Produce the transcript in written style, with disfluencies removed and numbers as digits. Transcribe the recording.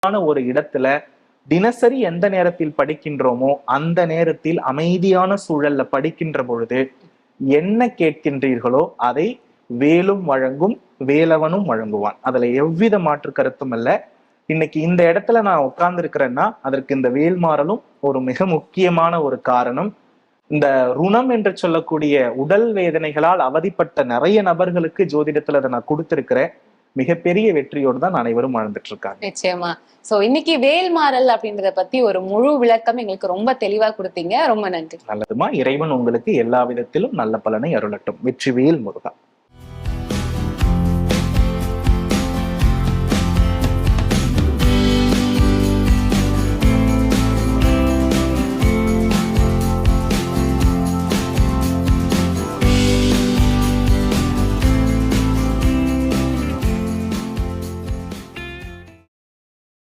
ஒரு இடத்துல தினசரி எந்த நேரத்தில் படிக்கின்றோமோ அந்த நேரத்தில் அமைதியான சூழல்ல படிக்கின்ற பொழுது என்ன கேட்கின்றீர்களோ அதை வேலும் வழங்கும் வேலவனும் வழங்குவான். அதுல எவ்வித மாற்று கருத்தும் அல்ல. இன்னைக்கு இந்த இடத்துல நான் உட்கார்ந்து இருக்கிறேன்னா அதற்கு இந்த வேல்மாறலும் ஒரு மிக முக்கியமான ஒரு காரணம். இந்த ருணம் என்று சொல்லக்கூடிய உடல் வேதனைகளால் அவதிப்பட்ட நிறைய நபர்களுக்கு ஜோதிடத்துல அதை நான் கொடுத்திருக்கிறேன். மிகப்பெரிய வெற்றியோடு தான் அனைவரும் வாழ்ந்துட்டு இருக்காங்க. நிச்சயமா. சோ இன்னைக்கு வேல்மாறல் அப்படின்றத பத்தி ஒரு முழு விளக்கம் எங்களுக்கு ரொம்ப தெளிவா கொடுத்தீங்க. ரொம்ப நன்றி. நல்லதுமா. இறைவன் உங்களுக்கு எல்லா விதத்திலும் நல்ல பலனை அருளட்டும். வெற்றிவேல் முருகா.